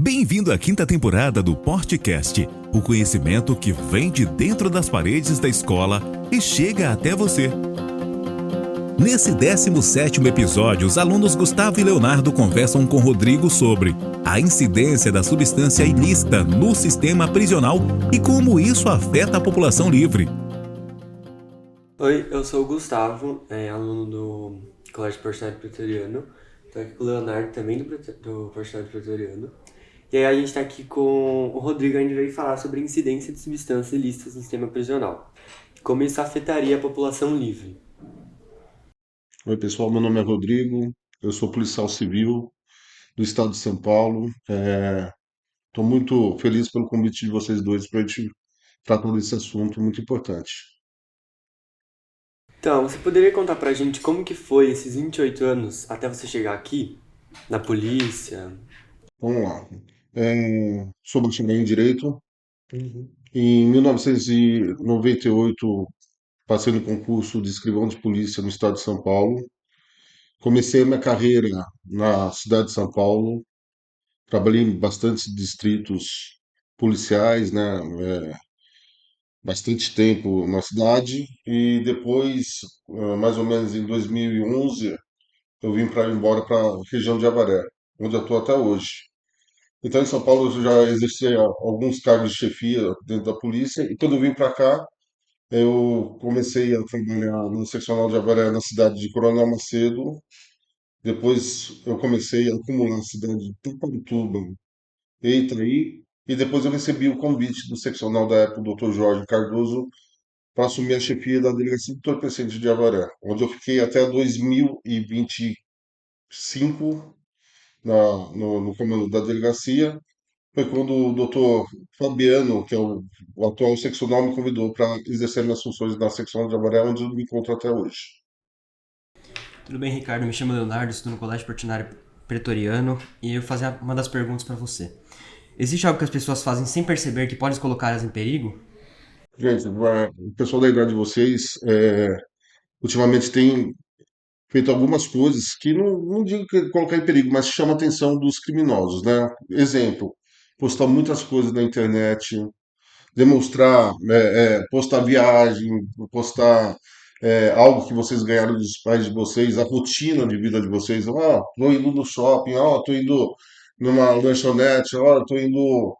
Bem-vindo à quinta temporada do Portcast, o conhecimento que vem de dentro das paredes da escola e chega até você. Nesse 17º episódio, os alunos Gustavo e Leonardo conversam com Rodrigo sobre a incidência da substância ilícita no sistema prisional e como isso afeta a população livre. Oi, eu sou o Gustavo, aluno do Colégio Portuário Pretoriano. Estou aqui com o Leonardo, também do Portuário Pretoriano. E aí a gente está aqui com o Rodrigo, a gente veio falar sobre a incidência de substâncias ilícitas no sistema prisional. Como isso afetaria a população livre. Oi, pessoal, meu nome é Rodrigo, eu sou policial civil do estado de São Paulo. Estou muito feliz pelo convite de vocês dois para a gente tratar desse assunto muito importante. Então, você poderia contar pra gente como que foi esses 28 anos até você chegar aqui, na polícia? Vamos lá. Sou bacharel em Direito. Uhum. Em 1998, passei no concurso de escrivão de polícia no estado de São Paulo. Comecei a minha carreira na cidade de São Paulo. Trabalhei em bastantes distritos policiais, né? Bastante tempo na cidade e depois, mais ou menos em 2011, eu vim para embora para a região de Avaré, onde eu estou até hoje. Então, em São Paulo, eu já exerci alguns cargos de chefia dentro da polícia e quando eu vim para cá, eu comecei a trabalhar no seccional de Avaré na cidade de Coronel Macedo. Depois, eu comecei a acumular a cidade de Taquarituba e Itaí. E depois eu recebi o convite do seccional da época, o Dr. Jorge Cardoso, para assumir a chefia da delegacia entorpecente de Avaré, onde eu fiquei até 2025 no comando da delegacia. Foi quando o doutor Fabiano, que é o atual seccional, me convidou para exercer minhas funções na seccional de Avaré, onde eu me encontro até hoje. Tudo bem, Ricardo? Me chamo Leonardo, estudo no Colégio Portuário Pretoriano e eu vou fazer uma das perguntas para você. Existe algo que as pessoas fazem sem perceber que pode colocá-las em perigo? Gente, o pessoal da idade de vocês ultimamente tem feito algumas coisas que não digo que colocar em perigo, mas chama a atenção dos criminosos, né? Exemplo, postar muitas coisas na internet, demonstrar, postar viagem, postar algo que vocês ganharam dos pais de vocês, a rotina de vida de vocês. Ó, tô indo no shopping, ó, tô indo numa lanchonete, ó, tô indo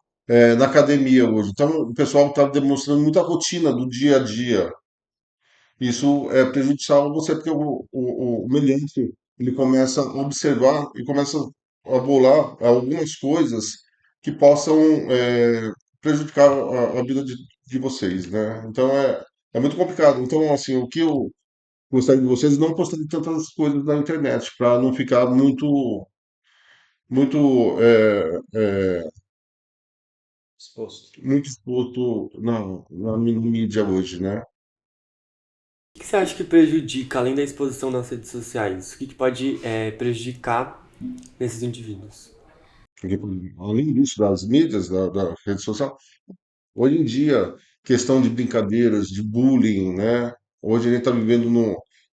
na academia hoje. Então, o pessoal está demonstrando muita rotina do dia a dia. Isso é prejudicial a você, porque o meliante ele começa a observar e começa a bolar algumas coisas que possam prejudicar a vida de vocês, né? Então é muito complicado. Então, assim, o que eu gostaria de vocês é não postarem tantas coisas na internet, para não ficar muito, Exposto. muito exposto na mídia hoje, né? O que você acha que prejudica, além da exposição nas redes sociais? O que pode prejudicar nesses indivíduos? Porque, além disso, das mídias, da rede social, hoje em dia, questão de brincadeiras, de bullying, né? Hoje a gente está vivendo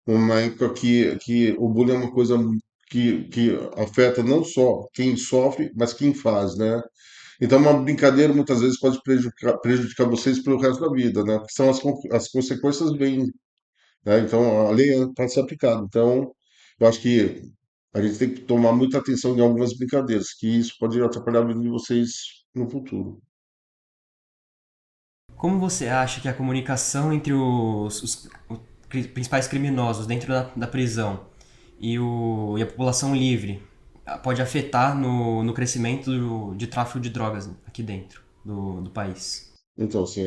numa época que o bullying é uma coisa que afeta não só quem sofre, mas quem faz, né? Então, uma brincadeira muitas vezes pode prejudicar vocês pelo resto da vida, né? Porque são as consequências vêm, né? Então, a lei está se aplicando. Então, eu acho que a gente tem que tomar muita atenção em algumas brincadeiras, que isso pode atrapalhar a vida de vocês no futuro. Como você acha que a comunicação entre os principais criminosos dentro da prisão e a população livre pode afetar no crescimento de tráfico de drogas aqui dentro do país? Então, assim,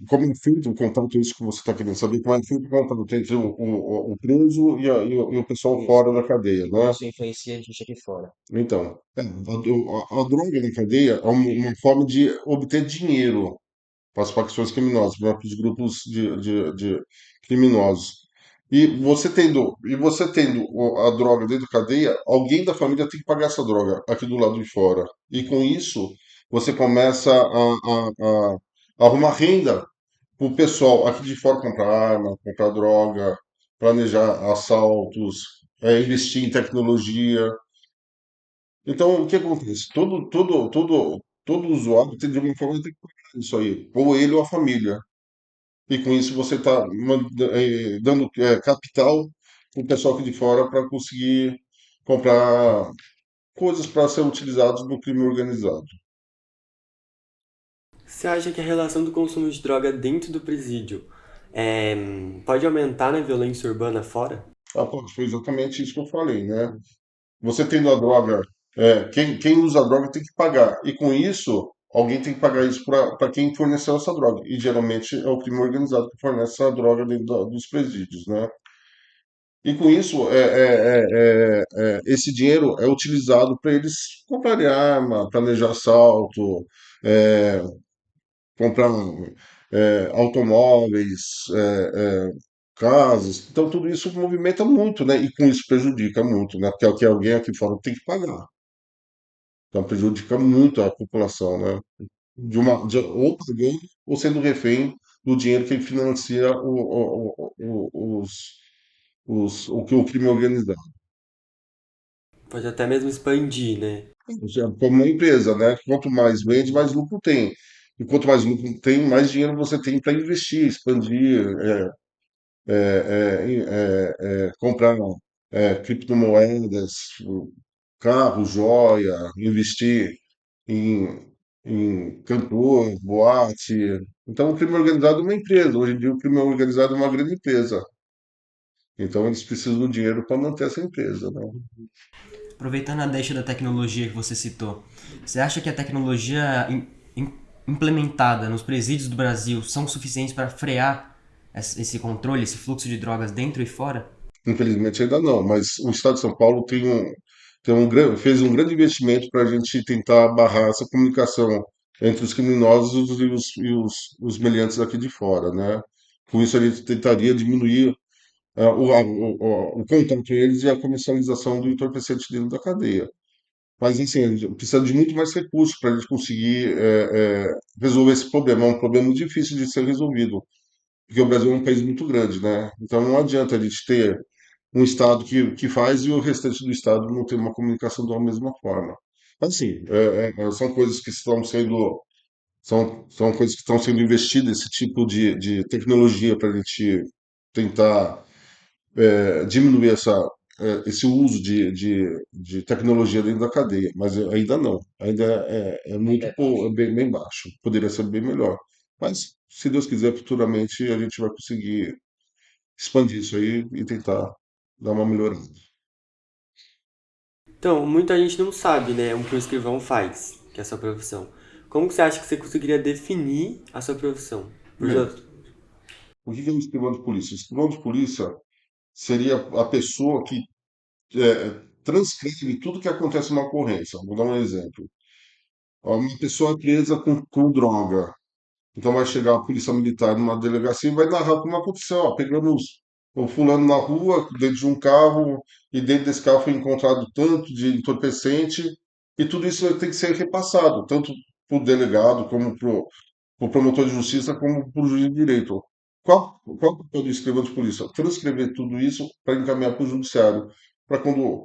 como é feito o contato, isso que você está querendo saber, como é feito o contato entre o preso e o pessoal Isso. fora da cadeia, Como né? isso influencia a gente aqui fora? Então, a droga na cadeia é uma forma de obter dinheiro para as facções criminosas, para os grupos de criminosos. E você tendo a droga dentro da cadeia, alguém da família tem que pagar essa droga aqui do lado de fora. E com isso, você começa a arrumar renda para o pessoal aqui de fora comprar arma, comprar droga, planejar assaltos, investir em tecnologia. Então, o que acontece? Todo usuário tem de alguma forma tem que pagar isso aí, ou ele ou a família. E com isso você está dando capital para o pessoal aqui de fora para conseguir comprar coisas para ser utilizadas no crime organizado. Você acha que a relação do consumo de droga dentro do presídio é, pode aumentar na violência urbana fora? Ah, pô, foi exatamente isso que eu falei, né? Você tendo a droga, quem usa a droga tem que pagar. E com isso, alguém tem que pagar isso para quem forneceu essa droga. E geralmente é o crime organizado que fornece essa droga dentro dos presídios, né? E com isso, esse dinheiro é utilizado para eles comprarem arma, planejar assalto, é, comprar automóveis, casas. Então, tudo isso movimenta muito, né? E com isso prejudica muito, né? Porque é o que alguém aqui fora tem que pagar. Então, prejudica muito a população, né? Ou pagando ou sendo refém do dinheiro que financia o crime organizado. Pode até mesmo expandir, né? Ou seja, como uma empresa, né? Quanto mais vende, mais lucro tem. E quanto mais lucro tem, mais dinheiro você tem para investir, expandir, comprar criptomoedas, carro, joia, investir em, em cantor, boate. Então, o crime organizado é uma empresa. Hoje em dia, o crime organizado é uma grande empresa. Então, eles precisam do dinheiro para manter essa empresa, né? Aproveitando a deixa da tecnologia que você citou, você acha que a tecnologia implementada nos presídios do Brasil são suficientes para frear esse controle, esse fluxo de drogas dentro e fora? Infelizmente ainda não, mas o Estado de São Paulo fez um grande investimento para a gente tentar barrar essa comunicação entre os criminosos os meliantes aqui de fora, né? Com isso a gente tentaria diminuir o contato entre eles e a comercialização do entorpecente dentro da cadeia. Mas assim, a gente precisa de muito mais recursos para a gente conseguir resolver esse problema. É um problema muito difícil de ser resolvido, porque o Brasil é um país muito grande, né? Então não adianta a gente ter um estado que faz e o restante do estado não tem uma comunicação da mesma forma. Mas, assim, são coisas que estão sendo são coisas que estão sendo investidas, esse tipo de tecnologia para a gente tentar diminuir esse uso de tecnologia dentro da cadeia, mas ainda não, ainda é muito bem baixo, poderia ser bem melhor. Mas, se Deus quiser, futuramente a gente vai conseguir expandir isso aí e tentar dar uma melhorada. Então, muita gente não sabe, né, o que o escrivão faz, que é a sua profissão. Como que você acha que você conseguiria definir a sua profissão? Bem, o que é um escrivão de polícia? O escrivão de polícia seria a pessoa que transcreve tudo que acontece numa ocorrência. Vou dar um exemplo. Uma pessoa é presa com droga. Então vai chegar a polícia militar numa delegacia e vai narrar como aconteceu. Ó, pegamos o fulano na rua, dentro de um carro, e dentro desse carro foi encontrado tanto de entorpecente, e tudo isso tem que ser repassado, tanto para o delegado, como para o promotor de justiça, como para o juiz de direito. Qual o papel do escrivão de polícia? Transcrever tudo isso para encaminhar para o judiciário, para quando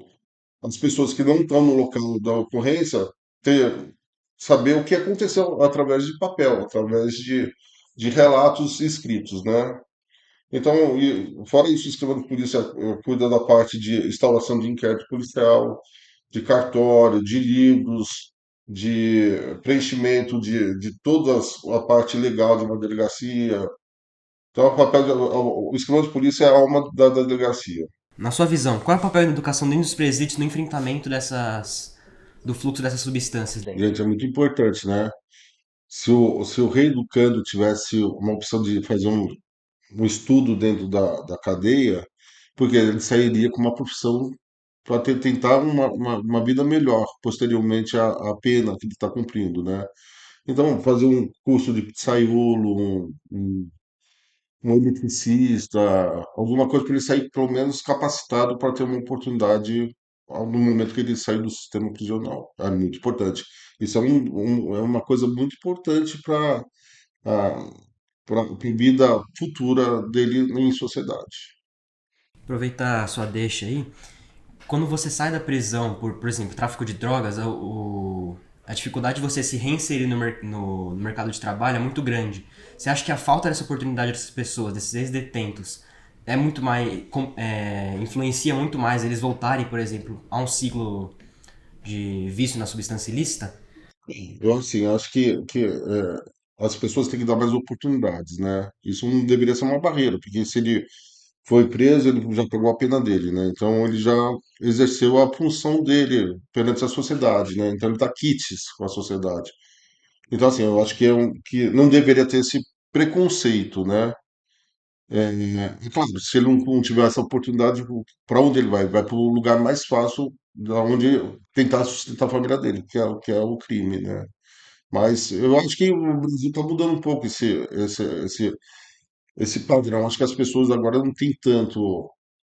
as pessoas que não estão no local da ocorrência ter, saber o que aconteceu através de papel, através de relatos escritos, né? Então, fora isso, o escrivão de polícia cuida da parte de instauração de inquérito policial, de cartório, de livros, de preenchimento de toda a parte legal de uma delegacia. Então, o escrivão de polícia é a alma da delegacia. Na sua visão, qual é o papel da educação dentro dos presídios no enfrentamento do fluxo dessas substâncias dentro? Gente, é muito importante, né? Se o reeducando tivesse uma opção de fazer um estudo dentro da cadeia, porque ele sairia com uma profissão para tentar uma vida melhor posteriormente à pena que ele está cumprindo, né? Então, fazer um curso de pizzaiolo, um eletricista, alguma coisa para ele sair pelo menos capacitado para ter uma oportunidade no momento que ele sair do sistema prisional. É muito importante. Isso é uma coisa muito importante para a vida futura dele em sociedade. Aproveitar a sua deixa aí, quando você sai da prisão por exemplo, tráfico de drogas, a dificuldade de você se reinserir no mercado de trabalho é muito grande. Você acha que a falta dessa oportunidade dessas pessoas, desses ex-detentos, é muito mais, influencia muito mais eles voltarem, por exemplo, a um ciclo de vício na substância ilícita? Eu, assim, acho que as pessoas têm que dar mais oportunidades, né? Isso não deveria ser uma barreira, porque se ele foi preso, ele já pegou a pena dele, né? Então ele já exerceu a função dele perante a sociedade, né? Então ele está quites com a sociedade. Então, assim, eu acho que não deveria ter esse preconceito, né? É claro, se ele não tiver essa oportunidade, para onde ele vai? Vai para o lugar mais fácil, da onde tentar sustentar a família dele, que é o crime, né? Mas eu acho que o Brasil está mudando um pouco esse padrão. Acho que as pessoas agora não têm tanto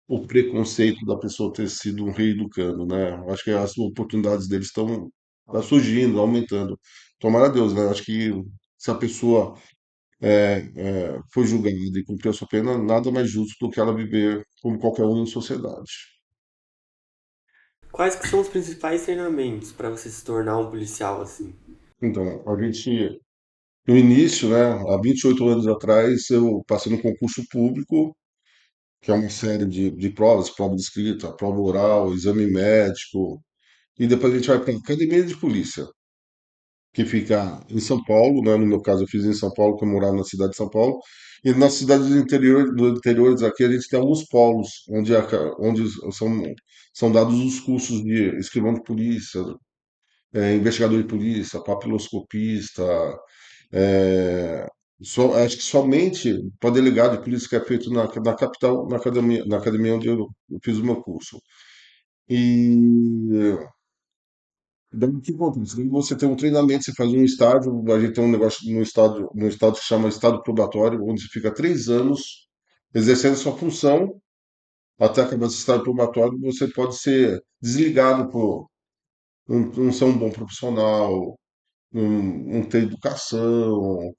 o preconceito da pessoa ter sido um rei do cano, né? Acho que as oportunidades deles estão tá surgindo, aumentando. Tomara a Deus, né? Acho que se a pessoa foi julgada e cumpriu a sua pena, nada mais justo do que ela viver como qualquer um em sociedade. Quais que são os principais treinamentos para você se tornar um policial assim? Então, no início, né, há 28 anos atrás, eu passei no concurso público, que é uma série de provas, prova de escrita, prova oral, exame médico, e depois a gente vai para a academia de polícia, que fica em São Paulo, né? No meu caso, eu fiz em São Paulo, que eu morava na cidade de São Paulo. E nas cidades do interiores aqui, a gente tem alguns polos, onde são dados os cursos de escrivão de polícia, investigador de polícia, papiloscopista. é, Acho que somente para delegado de polícia que é feito na capital, na academia onde eu fiz o meu curso. E daí o que acontece? Daí você tem um treinamento, você faz um estágio, a gente tem um negócio no estado que chama estado probatório, onde você fica 3 anos exercendo a sua função, até acabar esse estágio probatório, você pode ser desligado por não ser um bom profissional, não ter educação,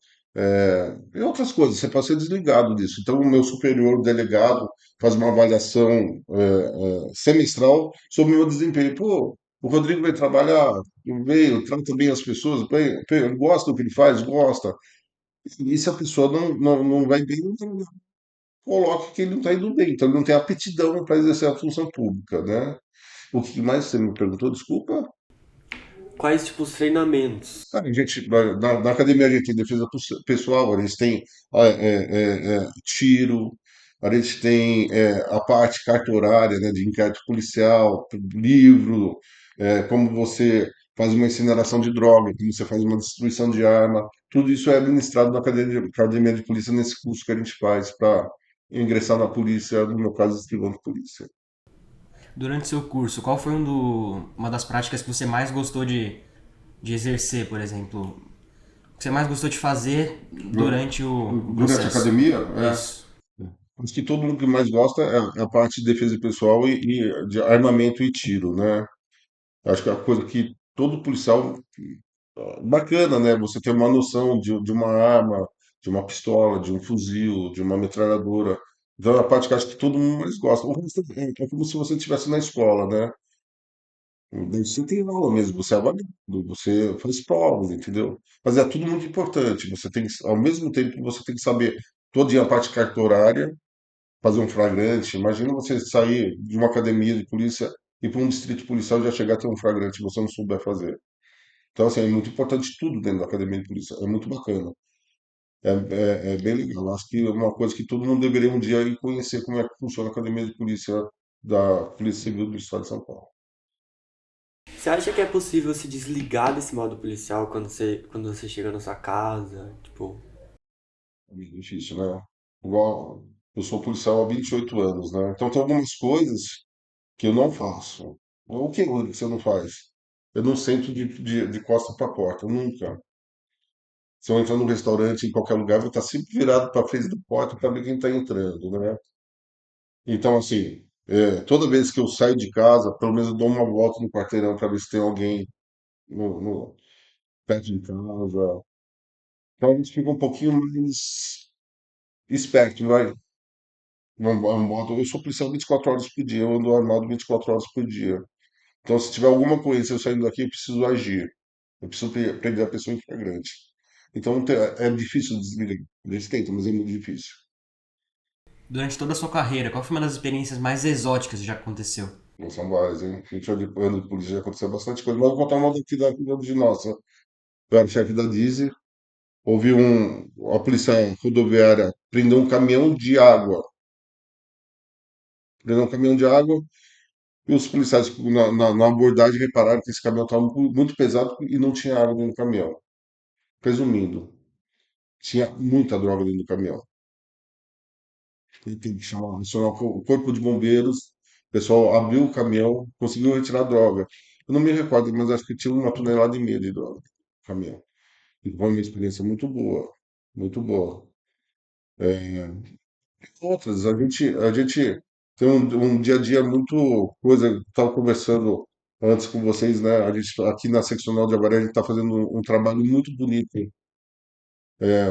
e outras coisas. Você pode ser desligado disso. Então, o meu superior, o delegado, faz uma avaliação semestral sobre o meu desempenho. Pô, o Rodrigo veio trabalhar, veio, trata bem as pessoas, bem, ele gosta do que ele faz, gosta. E se a pessoa não vai bem, então coloca que ele não está indo bem, então ele não tem aptidão para exercer a função pública, né? O que mais você me perguntou? Desculpa. Quais tipos de treinamentos? A gente, na academia a gente tem defesa pessoal, a gente tem tiro, a gente tem a parte cartorária, né, de inquérito policial, livro, como você faz uma incineração de droga, como você faz uma destruição de arma, tudo isso é administrado na academia de polícia nesse curso que a gente faz para ingressar na polícia, no meu caso, escrivão de polícia. Durante seu curso, qual foi uma das práticas que você mais gostou de exercer, por exemplo? O que você mais gostou de fazer Du- durante o Durante a processo? academia, Isso. acho que todo mundo que mais gosta é a parte de defesa pessoal e de armamento e tiro, né? Acho que é a coisa que todo policial. Bacana, né? Você ter uma noção de uma arma, de uma pistola, de um fuzil, de uma metralhadora. Então é a parte que acho que todo mundo mais gosta. O resto é como se você estivesse na escola, né? Daí você tem aula mesmo, você é avaliado, você faz provas, entendeu? Mas é tudo muito importante. Você tem que, ao mesmo tempo que você tem que saber toda a parte cartorária, fazer um flagrante. Imagina você sair de uma academia de polícia e para um distrito policial e já chegar a ter um flagrante e você não souber fazer. Então, assim, é muito importante tudo dentro da academia de polícia. É muito bacana. É bem legal. Acho que é uma coisa que todo mundo deveria um dia ir conhecer como é que funciona a academia de polícia da Polícia Civil do Estado de São Paulo. Você acha que é possível se desligar desse modo policial quando você chega na sua casa? Tipo, É bem difícil, né? Igual, eu sou policial há 28 anos, né? Então tem algumas coisas que eu não faço. O que você não faz? Eu não sento de costa para a porta, nunca. Se eu entrar num restaurante, em qualquer lugar, eu vou estar sempre virado para frente da porta para ver quem está entrando, né? Então, assim, toda vez que eu saio de casa, pelo menos eu dou uma volta no quarteirão para ver se tem alguém perto de casa. Então a gente fica um pouquinho mais esperto, vai. Eu sou policial 24 horas por dia, eu ando armado 24 horas por dia. Então, se tiver alguma ocorrência eu saindo daqui, eu preciso agir. Eu preciso prender a pessoa em flagrante. Então, é difícil desligar. Eles tentam, mas é muito difícil. Durante toda a sua carreira, qual foi uma das experiências mais exóticas que já aconteceu? Não são vários, hein? A gente anda de polícia, já aconteceu bastante coisa. Mas eu vou contar uma daqui de nossa. Eu era chefe da Diesel, houve a polícia rodoviária prendeu um caminhão de água. Prendeu um caminhão de água e os policiais na abordagem repararam que esse caminhão estava muito pesado e não tinha água dentro do caminhão. Resumindo, tinha muita droga dentro do caminhão. Ele teve que acionar o corpo de bombeiros. O pessoal abriu o caminhão, conseguiu retirar a droga. Eu não me recordo, mas acho que tinha 1,5 tonelada de droga no caminhão. E foi uma experiência muito boa, muito boa. Outras, a gente tem um dia a dia muito coisa. Estava conversando antes com vocês, né? A gente aqui na seccional de Avaré, a gente está fazendo um trabalho muito bonito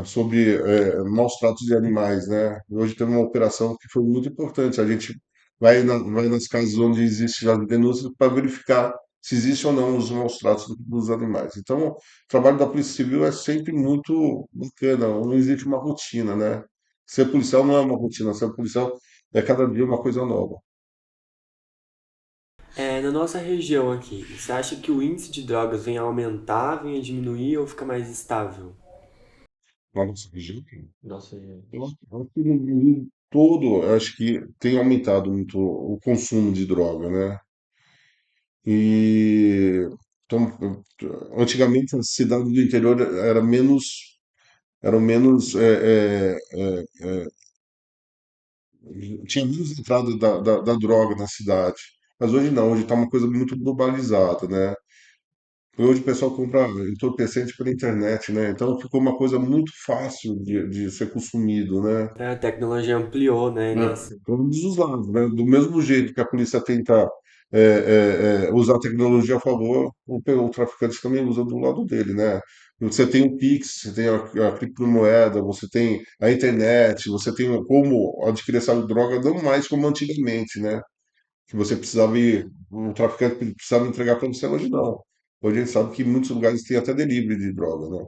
sobre maus tratos de animais, né? Hoje teve uma operação que foi muito importante. A gente vai nas casas onde existe já denúncia para verificar se existe ou não os maus tratos dos animais. Então, o trabalho da Polícia Civil é sempre muito bacana, não existe uma rotina, né? Ser policial não é uma rotina, ser policial é cada dia uma coisa nova. Na nossa região aqui, você acha que o índice de drogas vem a aumentar, vem a diminuir ou fica mais estável? Na nossa região, Nossa região. eu acho que no Brasil todo, eu acho que tem aumentado muito o consumo de droga, né? E então, antigamente a cidade do interior eram menos, tinha menos entrada da droga na cidade. Mas hoje não, hoje está uma coisa muito globalizada, né? Hoje o pessoal compra entorpecente pela internet, né? Então ficou uma coisa muito fácil de ser consumido, né? A tecnologia ampliou, né, Né? nesse... Todos os lados, né? Do mesmo jeito que a polícia tenta usar a tecnologia a favor, o traficante também usa do lado dele, né? Você tem o Pix, você tem a criptomoeda, você tem a internet, você tem como adquirir essa droga, não mais como antigamente, né? Que você precisava ir, o traficante precisava entregar para você, hoje não. Hoje a gente sabe que em muitos lugares tem até delivery de droga, né?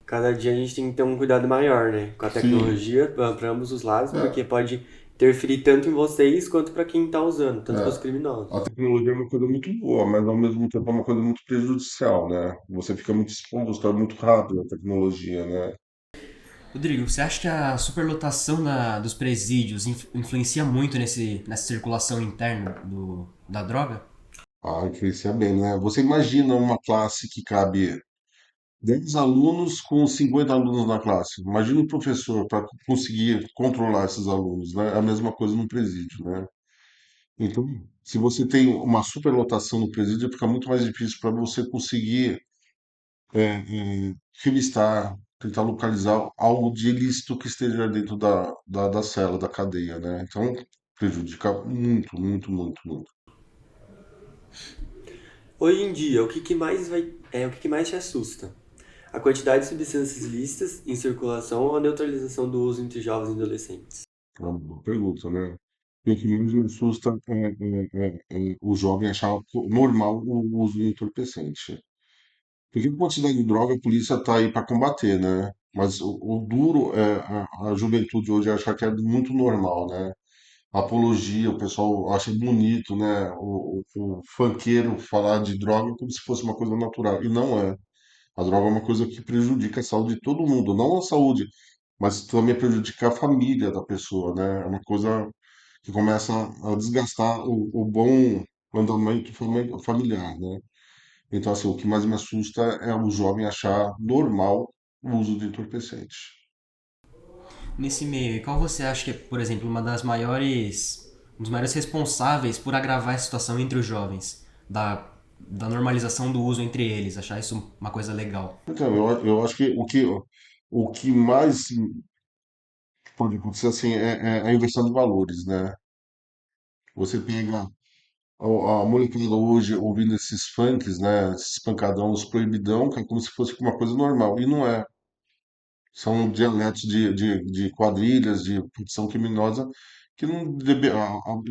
Cada dia a gente tem que ter um cuidado maior, né, com a Sim, tecnologia para ambos os lados, é, porque pode interferir tanto em vocês quanto para quem tá usando, tanto para os é. A criminosos. tecnologia é uma coisa muito boa, mas ao mesmo tempo é uma coisa muito prejudicial, né? Você fica muito exposto, é muito rápido a tecnologia, né? Rodrigo, você acha que a superlotação dos presídios influencia muito nessa circulação interna da droga? Ah, influencia bem, né? Você imagina uma classe que cabe 10 alunos com 50 alunos na classe. Imagina o professor para conseguir controlar esses alunos, né? É a mesma coisa no presídio, né? Então, se você tem uma superlotação no presídio, fica muito mais difícil para você conseguir revistar, tentar localizar algo de ilícito que esteja dentro da cela, da cadeia, né? Então, prejudica muito, muito, muito, muito. Hoje em dia, o que que mais te assusta? A quantidade de substâncias ilícitas em circulação ou a neutralização do uso entre jovens e adolescentes? É uma boa pergunta, né? E o que mais me assusta é o jovem achar normal o uso de entorpecente. Porque a quantidade de droga a polícia está aí para combater, né? Mas o duro é a juventude hoje achar que é muito normal, né? Apologia, o pessoal acha bonito, né? O funkeiro falar de droga como se fosse uma coisa natural. E não é. A droga é uma coisa que prejudica a saúde de todo mundo, não a saúde, mas também prejudica a família da pessoa, né? É uma coisa que começa a desgastar o bom andamento familiar, né? Então, assim, o que mais me assusta é o jovem achar normal o uso de entorpecente. Nesse meio, e qual você acha que é, por exemplo, um dos maiores responsáveis por agravar a situação entre os jovens? Da normalização do uso entre eles, achar isso uma coisa legal. Então, eu acho que o que mais pode acontecer assim é a inversão de valores, né? Você pega a molecada hoje ouvindo esses funks, né? Esses pancadão, os proibidão, que é como se fosse uma coisa normal. E não é. São dialetos de quadrilhas, de facção criminosa, que a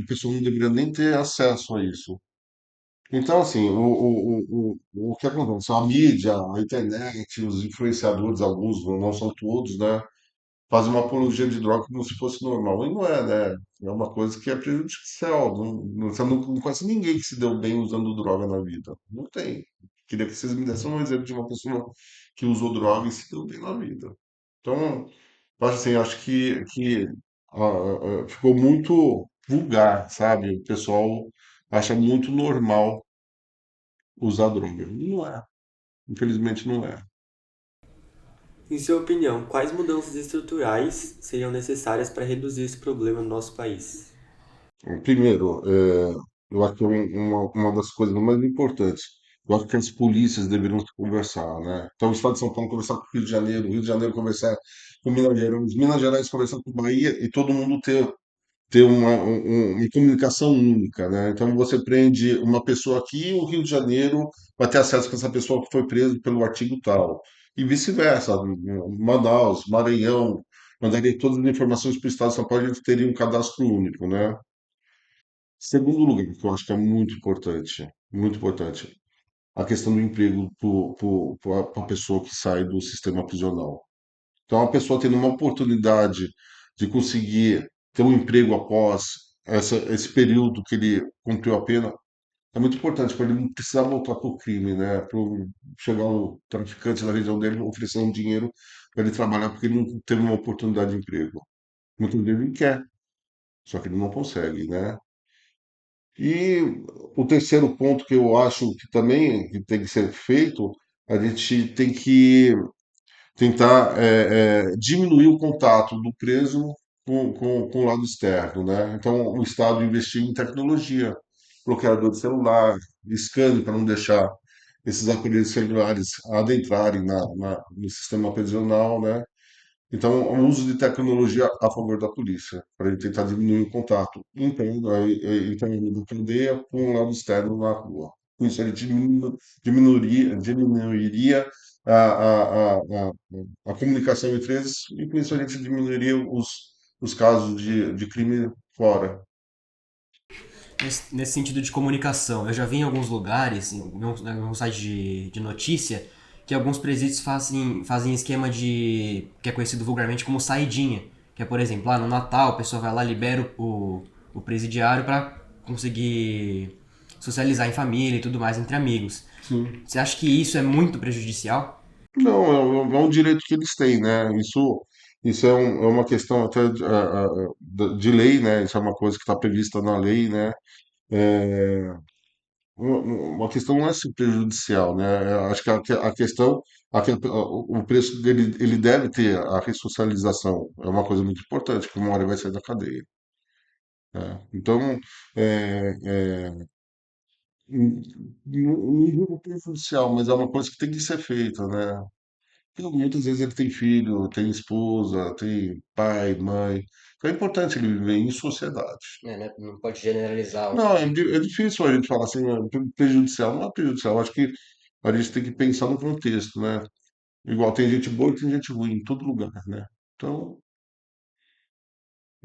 pessoa não deveria nem ter acesso a isso. Então, assim, o que acontece? A mídia, a internet, os influenciadores, alguns, não são todos, né? Fazem uma apologia de droga como se fosse normal. E não é, né? É uma coisa que é prejudicial. Você não conhece ninguém que se deu bem usando droga na vida. Não tem. Queria que vocês me dessem um exemplo de uma pessoa que usou droga e se deu bem na vida. Então, eu acho assim, acho que ficou muito vulgar, sabe? O pessoal acha muito normal usar droga. Não é. Infelizmente não é. Em sua opinião, quais mudanças estruturais seriam necessárias para reduzir esse problema no nosso país? Primeiro, eu acho que é uma das coisas mais importantes. Eu acho que as polícias deveriam se conversar, né? Então, o Estado de São Paulo conversar com o Rio de Janeiro conversar com Minas Gerais conversar com Bahia e todo mundo ter uma comunicação única, né? Então, você prende uma pessoa aqui, o Rio de Janeiro vai ter acesso com essa pessoa que foi presa pelo artigo tal. E vice-versa. Manaus, Maranhão, mandaria todas as informações para o Estado de São Paulo, a gente teria um cadastro único, né? Segundo lugar, que eu acho que é muito importante, a questão do emprego para a pessoa que sai do sistema prisional. Então, a pessoa tendo uma oportunidade de conseguir ter um emprego após esse período que ele cumpriu a pena, é muito importante para ele não precisar voltar para o crime, né? Para chegar um traficante na região dele oferecendo um dinheiro para ele trabalhar porque ele não teve uma oportunidade de emprego. Muitas vezes ele quer, só que ele não consegue, né? E o terceiro ponto que eu acho que também que tem que ser feito, a gente tem que tentar diminuir o contato do preso com o lado externo, né? Então, o Estado investir em tecnologia, bloqueador de celular, scanner para não deixar esses aparelhos celulares adentrarem no sistema prisional, né? Então, o uso de tecnologia a favor da polícia, para ele tentar diminuir o contato interno, interno da cadeia com o lado externo na rua. Com isso, ele diminuiria a comunicação entre eles e com isso a gente diminuiria os casos de crime fora. Nesse sentido de comunicação, eu já vi em alguns lugares, em alguns sites de notícia, que alguns presídios fazem esquema de, que é conhecido vulgarmente como saidinha. Que é, por exemplo, lá no Natal, a pessoa vai lá, libera o presidiário para conseguir socializar em família e tudo mais, entre amigos. Sim. Você acha que isso é muito prejudicial? Não, é um direito que eles têm, né? Isso é uma questão até de lei, né? Isso é uma coisa que está prevista na lei, né? É, uma questão não é ser prejudicial, né? Eu acho que a questão, o preço dele, ele deve ter a ressocialização, é uma coisa muito importante, que uma hora ele vai sair da cadeia, né? Então, é, é, não digo prejudicial, mas é uma coisa que tem que ser feita, né? Porque muitas vezes ele tem filho, tem esposa, tem pai, mãe. Então é importante ele viver em sociedade. É, né? Não pode generalizar. Não, é difícil a gente falar assim, prejudicial. Não é prejudicial. Acho que a gente tem que pensar no contexto, né? Igual tem gente boa e tem gente ruim em todo lugar, né? Então,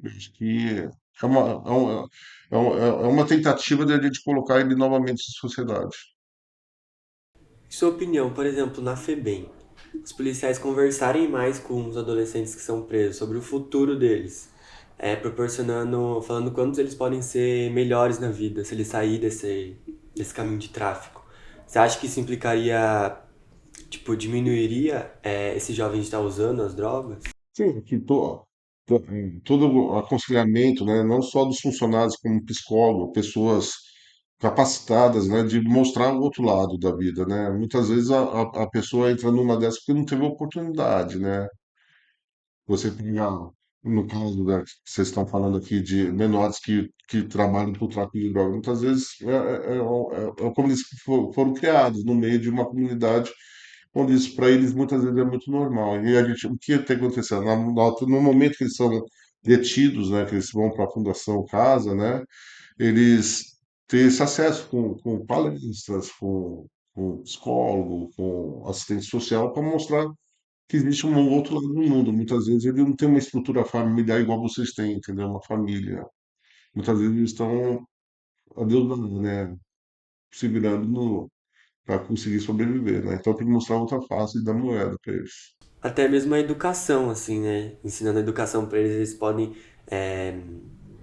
eu acho que é uma tentativa de a gente colocar ele novamente em sociedade. Em sua opinião, por exemplo, na FEBEM, os policiais conversarem mais com os adolescentes que são presos sobre o futuro deles, falando quantos eles podem ser melhores na vida se eles saírem desse caminho de tráfico. Você acha que isso implicaria, tipo, diminuiria esses jovens de estar usando as drogas? Sim, que todo o aconselhamento, né, não só dos funcionários como psicólogo, pessoas capacitadas, né, de mostrar o outro lado da vida, né? Muitas vezes a pessoa entra numa dessas porque não teve oportunidade, né? Você pegar, no caso que vocês estão falando aqui de menores que trabalham por tráfico de drogas, muitas vezes é como eles foram criados no meio de uma comunidade onde isso para eles muitas vezes é muito normal. E o que tem acontecendo? No momento que eles são detidos, né, que eles vão para a Fundação Casa, né, eles têm esse acesso com palestras, com psicólogo, com assistente social para mostrar que existe um outro lado do mundo. Muitas vezes ele não tem uma estrutura familiar igual vocês têm, entendeu? Uma família. Muitas vezes eles estão a Deus dará, né? Se virando no, para conseguir sobreviver, né? Então tem que mostrar outra face da moeda para eles. Até mesmo a educação, assim, né? Ensinando a educação pra eles, eles podem é,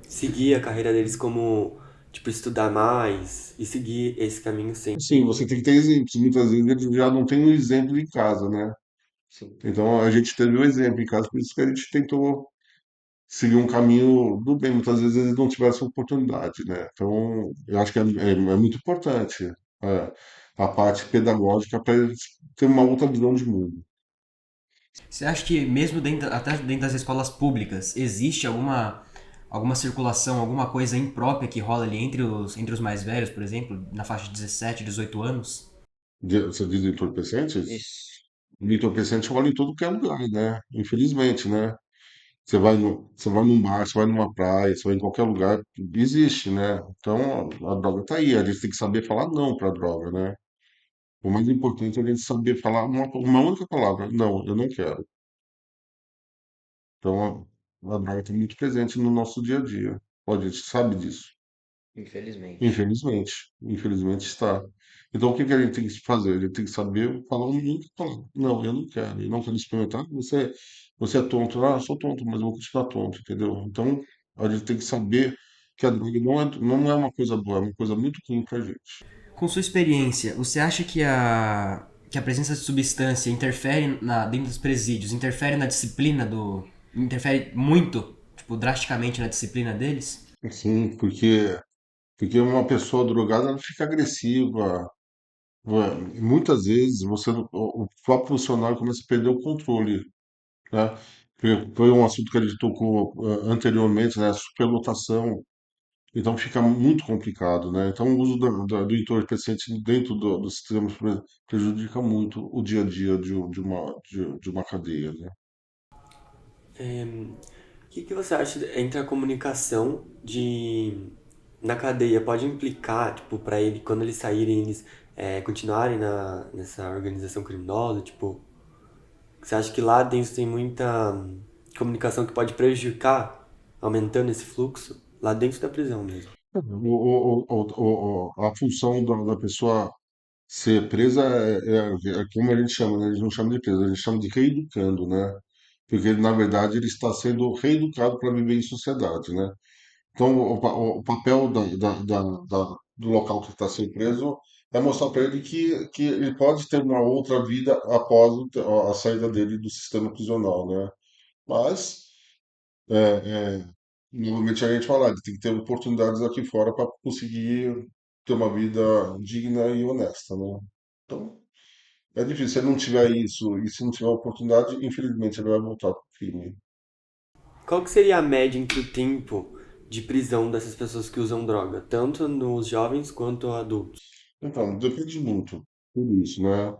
seguir a carreira deles como, tipo, estudar mais e seguir esse caminho sempre. Sim, você tem que ter exemplos. Muitas vezes eles já não tem um exemplo em casa, né? Então a gente teve um exemplo em casa, por isso que a gente tentou seguir um caminho do bem. Muitas vezes eles não tiveram essa oportunidade, né? Então eu acho que é muito importante a parte pedagógica para eles terem uma outra visão de mundo. Você acha que mesmo até dentro das escolas públicas existe alguma circulação, alguma coisa imprópria que rola ali entre os mais velhos, por exemplo, na faixa de 17, 18 anos? Você diz entorpecentes? Entorpecente rola em todo que é lugar, né? Infelizmente, né? Você vai num bar, você vai numa praia, você vai em qualquer lugar, existe, né? Então a droga tá aí, a gente tem que saber falar não pra droga, né? O mais importante é a gente saber falar uma única palavra, não, eu não quero. Então a droga está muito presente no nosso dia a dia. A gente sabe disso. Infelizmente. Infelizmente, infelizmente está. Então o que que a gente tem que fazer? A gente tem que saber falar uma única palavra. Não, eu não quero experimentar. Você é tonto. Ah, eu sou tonto, mas eu vou continuar tonto, entendeu? Então a gente tem que saber que a droga não é uma coisa boa, é uma coisa muito ruim pra gente. Com sua experiência, você acha que a presença de substância interfere dentro dos presídios, interfere na disciplina interfere muito, tipo, drasticamente na disciplina deles? Sim, porque uma pessoa drogada ela fica agressiva. Muitas vezes o próprio funcionário começa a perder o controle, né? Foi um assunto que a gente tocou anteriormente, né? Superlotação. Então fica muito complicado, né? Então o uso do entorpecente dentro do sistema prejudica muito o dia a dia de uma cadeia, né? O que que você acha entre a comunicação na cadeia? Pode implicar, tipo, pra ele, quando eles saírem, eles continuarem nessa organização criminosa? Tipo, você acha que lá dentro tem muita comunicação que pode prejudicar, aumentando esse fluxo? Lá dentro da prisão mesmo. A função da pessoa ser presa é como a gente chama, né? A gente não chama de presa, a gente chama de reeducando, né? Porque na verdade ele está sendo reeducado para viver em sociedade, né? Então o papel do local que está sendo preso é mostrar para ele que ele pode ter uma outra vida após a saída dele do sistema prisional, né? Mas é, novamente a gente fala, ele tem que ter oportunidades aqui fora para conseguir ter uma vida digna e honesta, né? Então, é difícil. Se ele não tiver isso e se não tiver oportunidade, infelizmente ele vai voltar para o crime. Qual que seria a média entre o tempo de prisão dessas pessoas que usam droga, tanto nos jovens quanto adultos? Então, depende muito tudo isso, né?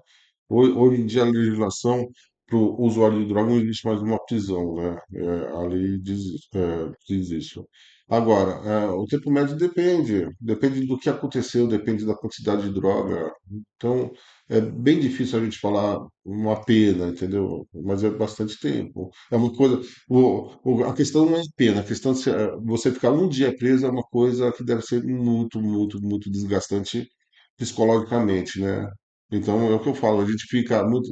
Hoje em dia a legislação para o usuário de droga não existe mais uma prisão, né? A lei diz isso. Agora, o tempo médio depende do que aconteceu, depende da quantidade de droga. Então, é bem difícil a gente falar uma pena, entendeu? Mas é bastante tempo. É uma coisa, a questão não é pena, a questão é você ficar um dia preso é uma coisa que deve ser muito, muito, muito desgastante psicologicamente, né? Então é o que eu falo, a gente fica doente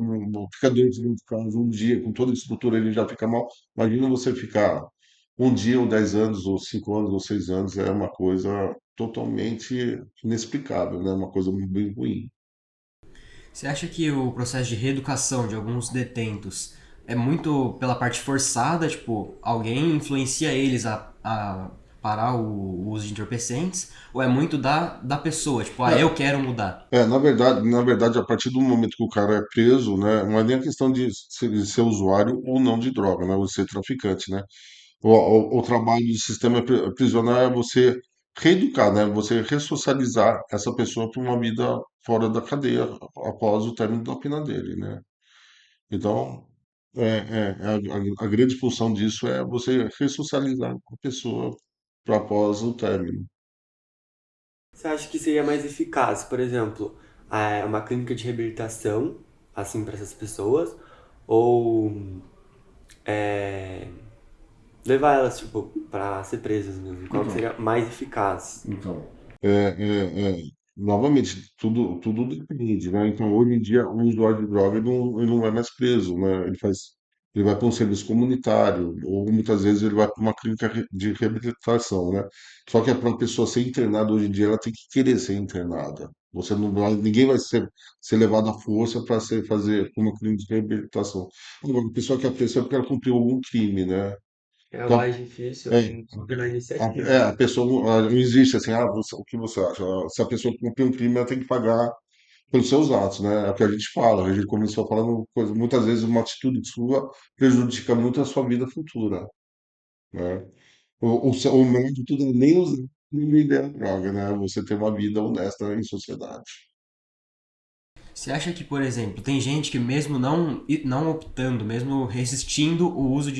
dentro de casa um dia, com toda a estrutura ele já fica mal. Imagina você ficar um dia, ou 10 anos, ou 5 anos, ou 6 anos, é uma coisa totalmente inexplicável, né? Uma coisa bem ruim. Você acha que o processo de reeducação de alguns detentos é muito pela parte forçada, tipo, alguém influencia eles a parar o uso de entorpecentes, ou é muito da pessoa, tipo, eu quero mudar? Na verdade, a partir do momento que o cara é preso, né, não é nem a questão de ser usuário ou não de droga, né, ou de ser traficante, né? O trabalho do sistema prisional é você reeducar, né? Você ressocializar essa pessoa para uma vida fora da cadeia após o término da pena dele, né? Então, a grande função disso é você ressocializar a pessoa para após o término. Você acha que seria mais eficaz, por exemplo, uma clínica de reabilitação, assim, para essas pessoas? ou é, levar elas, tipo, pra ser presas mesmo? Qual que Então, seria mais eficaz? então, é, novamente, tudo depende, né? Então, hoje em dia, o usuário de droga ele não vai mais preso, né? Ele vai para um serviço comunitário, ou muitas vezes ele vai para uma clínica de reabilitação, né? Só que para a pessoa ser internada hoje em dia, ela tem que querer ser internada. Você não vai, ninguém vai ser levado à força para fazer uma clínica de reabilitação. Agora, a pessoa que é presa é porque ela cumpriu algum crime, né? É o Então, mais difícil, é, tem que ter na iniciativa, a né? pessoa não existe assim, o que você acha? Se a pessoa cumprir um crime, ela tem que pagar pelos seus atos, né? É o que a gente fala, a gente começou falando coisa, muitas vezes uma atitude sua prejudica muito a sua vida futura, né? O melhor de tudo é nem usar nem vender a droga, né? Você ter uma vida honesta em sociedade. Você acha que, por exemplo, tem gente que mesmo não optando, mesmo resistindo o uso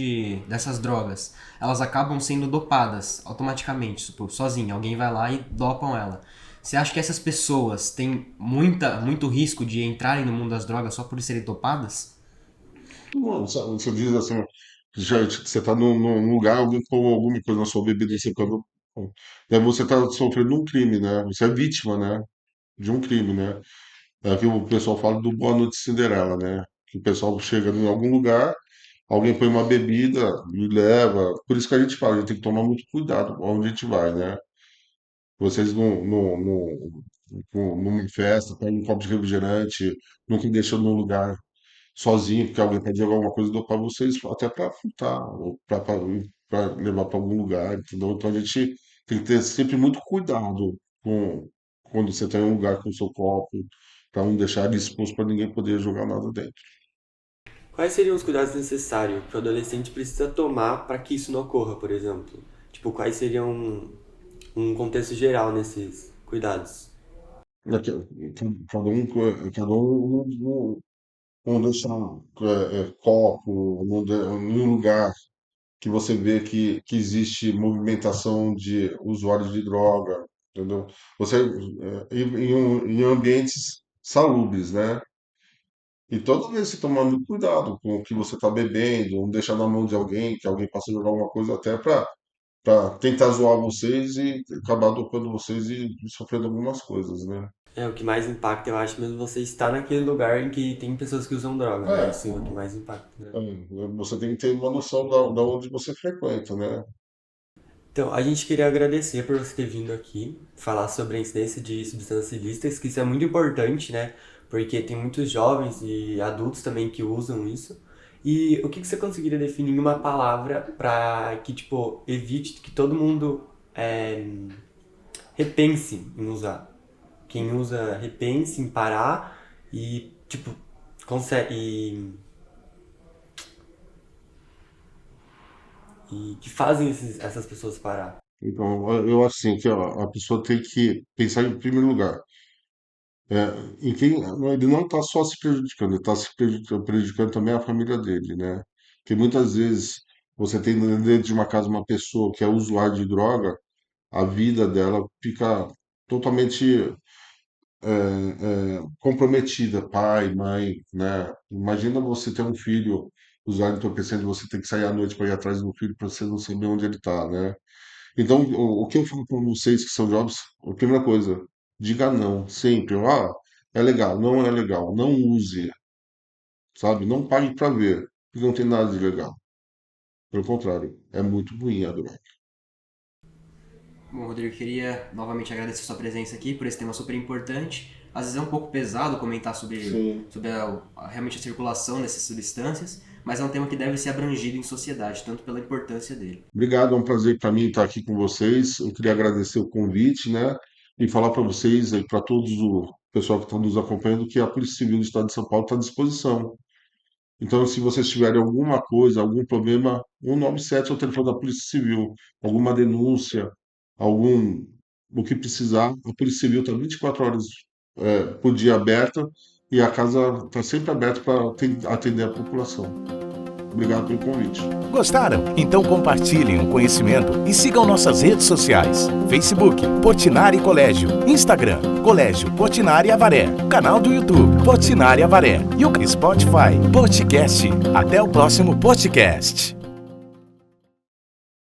dessas drogas, elas acabam sendo dopadas automaticamente, tipo, sozinha, alguém vai lá e dopam ela. Você acha que essas pessoas têm muito risco de entrarem no mundo das drogas só por serem dopadas? Bom, você diz assim, já, você está num lugar, alguém colocou alguma coisa na sua bebida, você quando, daí você está sofrendo um crime, né? Você é vítima, né? De um crime, né? É que o pessoal fala do Boa Noite Cinderela, né? Que o pessoal chega em algum lugar, alguém põe uma bebida e leva. Por isso que a gente fala, a gente tem que tomar muito cuidado onde a gente vai, né? Vocês numa festa, pegam um copo de refrigerante, nunca deixam num lugar sozinho, porque alguém pode jogar alguma coisa para vocês, até para furtar, ou para levar para algum lugar, entendeu? Então a gente tem que ter sempre muito cuidado com quando você está em um lugar com o seu copo, para não deixar ele exposto para ninguém poder jogar nada dentro. Quais seriam os cuidados necessários que o adolescente precisa tomar para que isso não ocorra, por exemplo? Tipo, quais seriam um contexto geral nesses cuidados? Cada um, não deixar copo em um lugar que você vê que existe movimentação de usuários de droga, entendeu? Você em ambientes salubres, né? E toda vez você tomar muito cuidado com o que você está bebendo, não deixar na mão de alguém, que alguém possa jogar alguma coisa até para tentar zoar vocês e acabar dopando vocês e sofrendo algumas coisas, né? É, o que mais impacta, eu acho, mesmo você estar naquele lugar em que tem pessoas que usam droga, né? É, Isso é o que mais impacta, né? você tem que ter uma noção da onde você frequenta, né? Então, a gente queria agradecer por você ter vindo aqui falar sobre a incidência de substâncias ilícitas, que isso é muito importante, né? Porque tem muitos jovens e adultos também que usam isso. E o que que você conseguiria definir em uma palavra para que, tipo, evite que todo mundo repense em usar? Quem usa repense em parar e, tipo, consegue. E que fazem essas pessoas parar. Então, eu acho assim que ó, a pessoa tem que pensar em primeiro lugar, é, em quem ele não está só se prejudicando, ele está se prejudicando também a família dele, né? Porque muitas vezes você tem dentro de uma casa uma pessoa que é usuária de droga, a vida dela fica totalmente comprometida, pai, mãe, né? Imagina você ter um filho usuário de entorpecente, você tem que sair à noite para ir atrás do filho para você não saber onde ele está, né? Então, o que eu falo para vocês que são jovens, a primeira coisa, diga não, sempre. Ah, é legal, não é legal, não use, sabe? Não pague para ver, porque não tem nada de legal. Pelo contrário, é muito ruim a droga. Bom, Rodrigo, queria novamente agradecer a sua presença aqui por esse tema super importante. Às vezes é um pouco pesado comentar Sim. sobre realmente a circulação dessas substâncias, mas é um tema que deve ser abrangido em sociedade, tanto pela importância dele. Obrigado, é um prazer para mim estar aqui com vocês. Eu queria agradecer o convite, né? E falar para vocês e para todos o pessoal que está nos acompanhando que a Polícia Civil do Estado de São Paulo está à disposição. Então, se vocês tiverem alguma coisa, algum problema, 197 é o telefone da Polícia Civil, alguma denúncia, algum o que precisar, a Polícia Civil está 24 horas por dia aberta e a casa está sempre aberta para atender a população. Obrigado pelo convite. Gostaram? Então compartilhem o conhecimento e sigam nossas redes sociais. Facebook, Portinari Colégio. Instagram, Colégio Portinari Avaré. Canal do YouTube, Portinari Avaré. E o Spotify, Podcast. Até o próximo podcast.